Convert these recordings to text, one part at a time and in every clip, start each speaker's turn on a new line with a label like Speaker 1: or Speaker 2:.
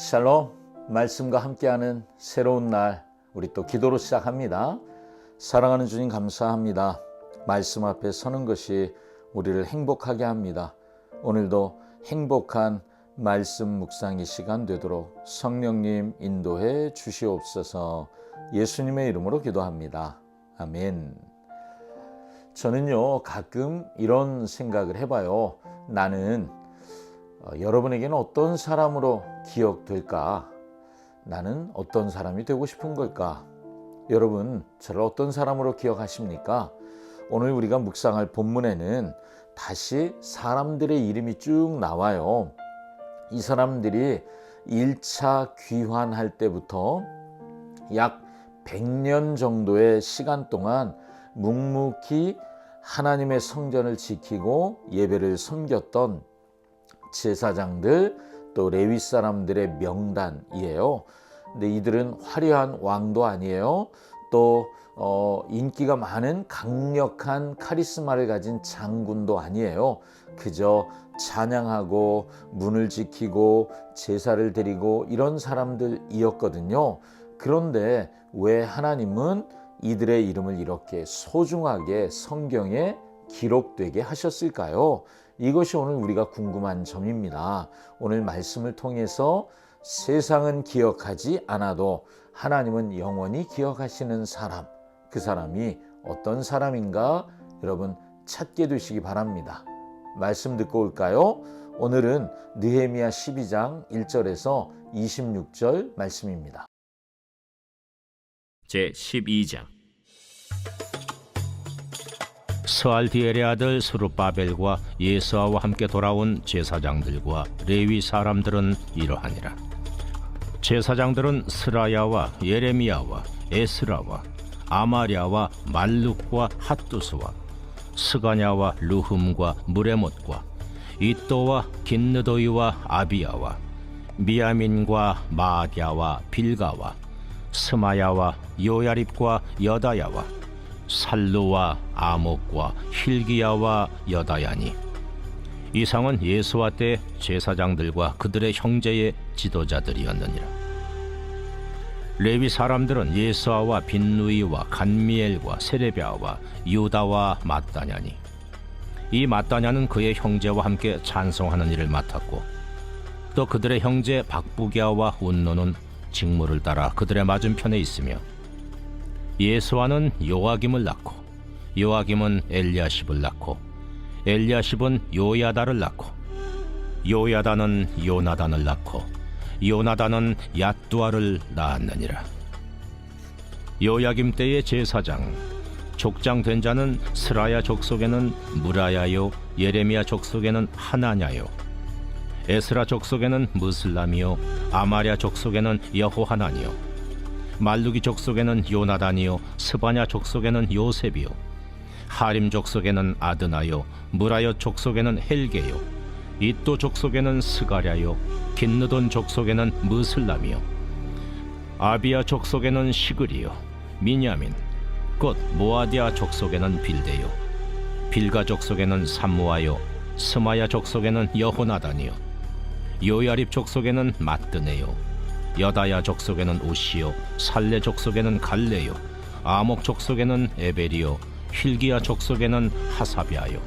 Speaker 1: 샬롬, 말씀과 함께하는 새로운 날, 우리 또 기도로 시작합니다. 사랑하는 주님 감사합니다. 말씀 앞에 서는 것이 우리를 행복하게 합니다. 오늘도 행복한 말씀 묵상의 시간 되도록 성령님 인도해 주시옵소서. 예수님의 이름으로 기도합니다. 아멘. 저는요, 가끔 이런 생각을 해봐요. 나는 여러분에게는 어떤 사람으로 기억될까? 나는 어떤 사람이 되고 싶은 걸까? 여러분, 저를 어떤 사람으로 기억하십니까? 오늘 우리가 묵상할 본문에는 다시 사람들의 이름이 쭉 나와요. 이 사람들이 1차 귀환할 때부터 약 100년 정도의 시간 동안 묵묵히 하나님의 성전을 지키고 예배를 섬겼던 제사장들, 또 레위 사람들의 명단이에요. 근데 이들은 화려한 왕도 아니에요. 또 인기가 많은 강력한 카리스마를 가진 장군도 아니에요. 그저 찬양하고 문을 지키고 제사를 드리고 이런 사람들이었거든요. 그런데 왜 하나님은 이들의 이름을 이렇게 소중하게 성경에 기록되게 하셨을까요? 이것이 오늘 우리가 궁금한 점입니다. 오늘 말씀을 통해서 세상은 기억하지 않아도 하나님은 영원히 기억하시는 사람, 그 사람이 어떤 사람인가 여러분 찾게 되시기 바랍니다. 말씀 듣고 올까요? 오늘은 느헤미야 12장 1절에서 26절 말씀입니다.
Speaker 2: 제12장 스알디엘의 아들 스룹바벨과 예수아와 함께 돌아온 제사장들과 레위 사람들은 이러하니라. 제사장들은 스라야와 예레미야와 에스라와 아마랴와 말룩과 핫두스와 스가냐와 루흠과 무레못과 이또와 긴느도이와 아비야와 미야민과 마아디아와 빌가와 스마야와 요야립과 여다야와 살루와 아목과 힐기야와 여다야니, 이상은 예수와 때 제사장들과 그들의 형제의 지도자들이었느니라. 레위 사람들은 예수아와 빈누이와 간미엘과 세레비아와 유다와 마따냐니, 이 마따냐는 그의 형제와 함께 찬송하는 일을 맡았고, 또 그들의 형제 박부기야와 운노는 직무를 따라 그들의 맞은편에 있으며, 예수아는 요아김을 낳고 요아김은 엘리야십을 낳고 엘리야십은 요야다를 낳고 요야다는 요나단을 낳고 요나단은 얏두아를 낳았느니라. 요야김 때의 제사장 족장 된 자는 스라야 족속에는 무라야요, 예레미야 족속에는 하나냐요, 에스라 족속에는 무슬람이요, 아마랴 족속에는 여호하나니요, 말루기 족속에는 요나단이요, 스바냐 족속에는 요셉이요, 하림 족속에는 아드나요, 무라여 족속에는 헬게요, 이또 족속에는 스가랴요, 긴느돈 족속에는 무슬람이요, 아비야 족속에는 시그리요, 미냐민, 곧 모아디아 족속에는 빌데요, 빌가 족속에는 삼무아요, 스마야 족속에는 여호나단이요, 요야립 족속에는 마뜨네요, 여다야 족속에는 우시요, 살레 족속에는 갈레요, 아목 족속에는 에벨이요, 힐기야 족속에는 하사비아요,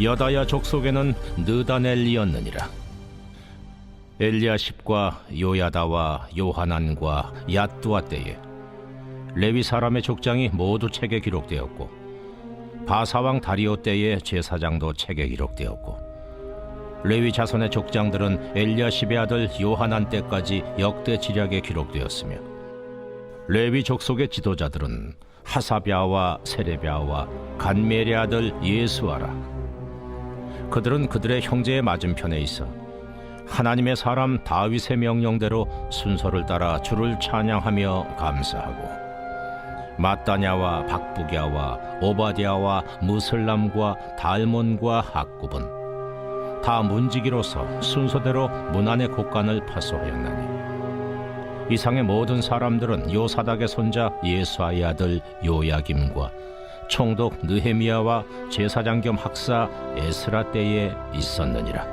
Speaker 2: 여다야 족속에는 느다넬리였느니라. 엘리야십과 요야다와 요하난과 얏두아 때에 레위 사람의 족장이 모두 책에 기록되었고, 바사왕 다리오 때의 제사장도 책에 기록되었고, 레위 자손의 족장들은 엘리야십의 아들 요하난 때까지 역대 지략에 기록되었으며, 레위 족속의 지도자들은 하사비아와 세레비아와 간멜의 아들 예수아라. 그들은 그들의 형제의 맞은편에 있어 하나님의 사람 다윗의 명령대로 순서를 따라 주를 찬양하며 감사하고, 마따냐와 박부기야와 오바디아와 무슬람과 달몬과 악굽은 다 문지기로서 순서대로 문안의 곡간을 파수하였나니, 이상의 모든 사람들은 요사닥의 손자 예수아의 아들 요야김과 총독 느헤미야와 제사장 겸 학사 에스라 때에 있었느니라.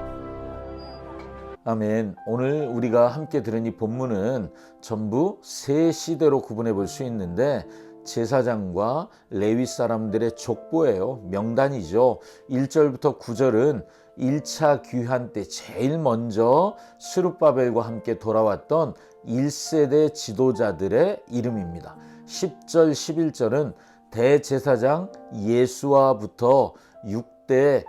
Speaker 1: 아멘. 오늘 우리가 함께 들은 이 본문은 전부 세 시대로 구분해 볼 수 있는데 제사장과 레위 사람들의 족보예요. 명단이죠. 1절부터 9절은 1차 귀환 때 제일 먼저 스룹바벨과 함께 돌아왔던 1세대 지도자들의 이름입니다. 10절, 11절은 대제사장 예수와부터 6대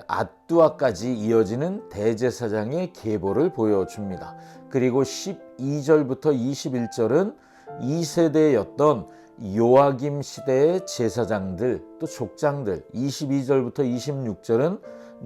Speaker 1: 앗두아까지 이어지는 대제사장의 계보를 보여줍니다. 그리고 12절부터 21절은 2세대였던 요아김 시대의 제사장들 또 족장들, 22절부터 26절은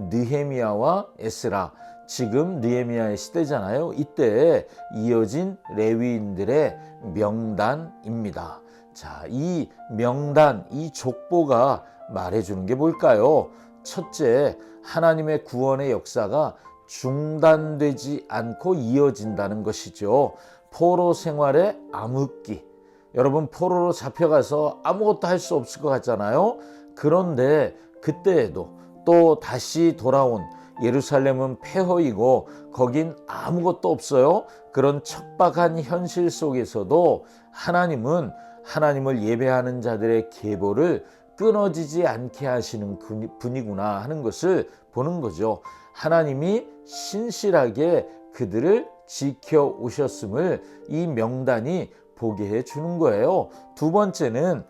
Speaker 1: 느헤미야와 에스라, 지금 느헤미야의 시대잖아요. 이때 이어진 레위인들의 명단입니다. 자, 이 명단, 이 족보가 말해주는 게 뭘까요? 첫째, 하나님의 구원의 역사가 중단되지 않고 이어진다는 것이죠. 포로 생활의 암흑기. 여러분, 포로로 잡혀가서 아무것도 할 수 없을 것 같잖아요. 그런데 그때에도 또 다시 돌아온 예루살렘은 폐허이고 거긴 아무것도 없어요. 그런 척박한 현실 속에서도 하나님은 하나님을 예배하는 자들의 계보를 끊어지지 않게 하시는 분이구나 하는 것을 보는 거죠. 하나님이 신실하게 그들을 지켜오셨음을 이 명단이 보게 해주는 거예요. 두 번째는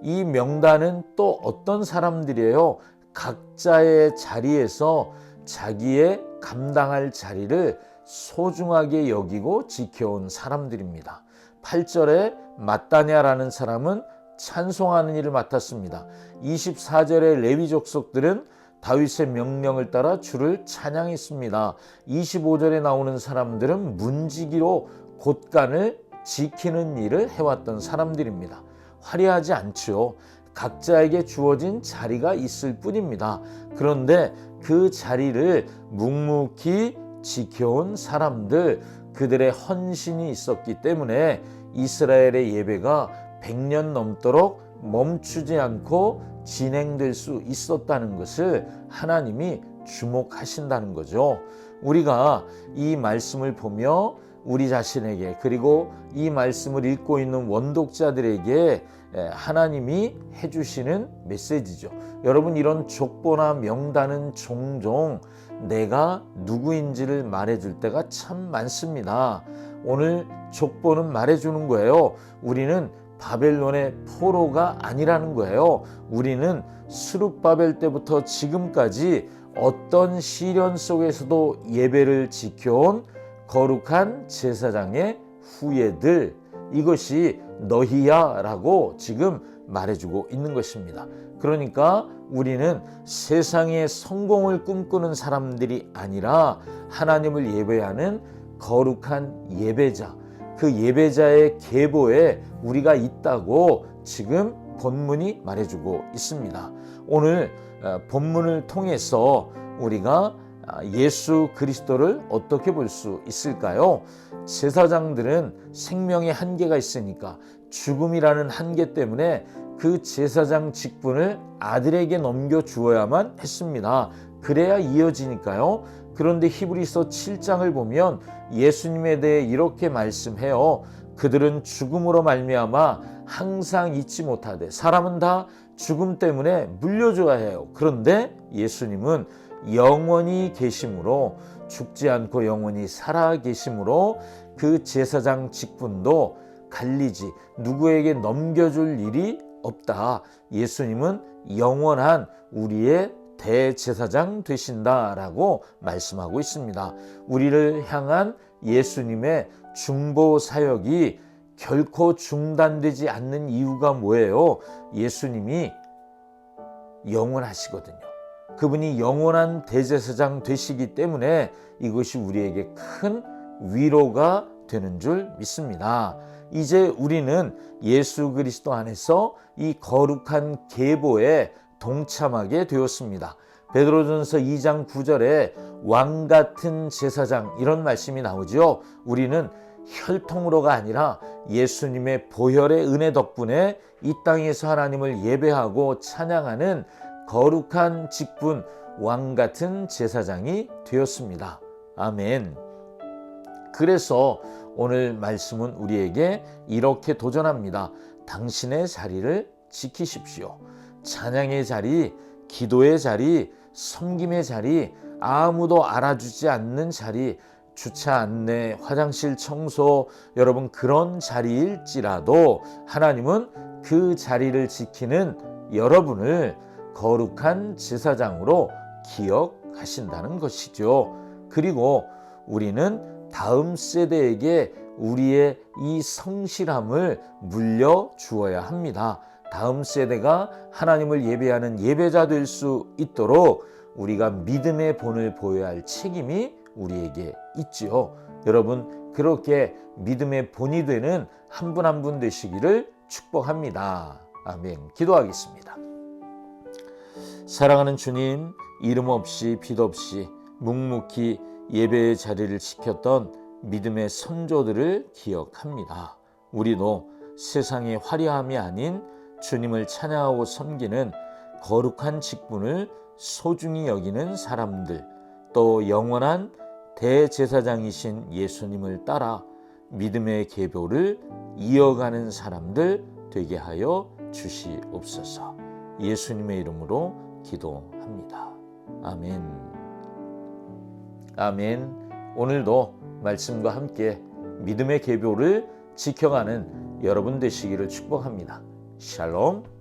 Speaker 1: 이 명단은 또 어떤 사람들이에요? 각자의 자리에서 자기의 감당할 자리를 소중하게 여기고 지켜온 사람들입니다. 8절에 마따냐라는 사람은 찬송하는 일을 맡았습니다. 24절의 레위 족속들은 다윗의 명령을 따라 주를 찬양했습니다. 25절에 나오는 사람들은 문지기로 곳간을 지키는 일을 해왔던 사람들입니다. 화려하지 않죠. 각자에게 주어진 자리가 있을 뿐입니다. 그런데 그 자리를 묵묵히 지켜온 사람들, 그들의 헌신이 있었기 때문에 이스라엘의 예배가 100년 넘도록 멈추지 않고 진행될 수 있었다는 것을 하나님이 주목하신다는 거죠. 우리가 이 말씀을 보며 우리 자신에게, 그리고 이 말씀을 읽고 있는 원독자들에게 하나님이 해주시는 메시지죠. 여러분, 이런 족보나 명단은 종종 내가 누구인지를 말해줄 때가 참 많습니다. 오늘 족보는 말해주는 거예요. 우리는 바벨론의 포로가 아니라는 거예요. 우리는 스룹바벨 때부터 지금까지 어떤 시련 속에서도 예배를 지켜온 거룩한 제사장의 후예들, 이것이 너희야 라고 지금 말해주고 있는 것입니다. 그러니까 우리는 세상의 성공을 꿈꾸는 사람들이 아니라 하나님을 예배하는 거룩한 예배자, 그 예배자의 계보에 우리가 있다고 지금 본문이 말해주고 있습니다. 오늘 본문을 통해서 우리가 예수 그리스도를 어떻게 볼 수 있을까요? 제사장들은 생명의 한계가 있으니까 죽음이라는 한계 때문에 그 제사장 직분을 아들에게 넘겨주어야만 했습니다. 그래야 이어지니까요. 그런데 히브리서 7장을 보면 예수님에 대해 이렇게 말씀해요. 그들은 죽음으로 말미암아 항상 잊지 못하되, 사람은 다 죽음 때문에 물려줘야 해요. 그런데 예수님은 영원히 계심으로, 죽지 않고 영원히 살아 계심으로 그 제사장 직분도 갈리지, 누구에게 넘겨줄 일이 없다. 예수님은 영원한 우리의 대제사장 되신다라고 말씀하고 있습니다. 우리를 향한 예수님의 중보 사역이 결코 중단되지 않는 이유가 뭐예요? 예수님이 영원하시거든요. 그분이 영원한 대제사장 되시기 때문에 이것이 우리에게 큰 위로가 되는 줄 믿습니다. 이제 우리는 예수 그리스도 안에서 이 거룩한 계보에 동참하게 되었습니다. 베드로전서 2장 9절에 왕 같은 제사장, 이런 말씀이 나오죠. 우리는 혈통으로가 아니라 예수님의 보혈의 은혜 덕분에 이 땅에서 하나님을 예배하고 찬양하는 거룩한 직분, 왕 같은 제사장이 되었습니다. 아멘. 그래서 오늘 말씀은 우리에게 이렇게 도전합니다. 당신의 자리를 지키십시오. 찬양의 자리, 기도의 자리, 섬김의 자리, 아무도 알아주지 않는 자리, 주차 안내, 화장실 청소, 여러분 그런 자리일지라도 하나님은 그 자리를 지키는 여러분을 거룩한 제사장으로 기억하신다는 것이죠. 그리고 우리는 다음 세대에게 우리의 이 성실함을 물려주어야 합니다. 다음 세대가 하나님을 예배하는 예배자 될 수 있도록 우리가 믿음의 본을 보여야 할 책임이 우리에게 있지요. 여러분 그렇게 믿음의 본이 되는 한 분 한 분 되시기를 축복합니다. 아멘. 기도하겠습니다. 사랑하는 주님, 이름 없이 빛 없이 묵묵히 예배의 자리를 지켰던 믿음의 선조들을 기억합니다. 우리도 세상의 화려함이 아닌 주님을 찬양하고 섬기는 거룩한 직분을 소중히 여기는 사람들, 또 영원한 대제사장이신 예수님을 따라 믿음의 계보를 이어가는 사람들 되게 하여 주시옵소서. 예수님의 이름으로 기도합니다. 아멘. 아멘. 오늘도 말씀과 함께 믿음의 계보를 지켜가는 여러분 되시기를 축복합니다. 샬롬.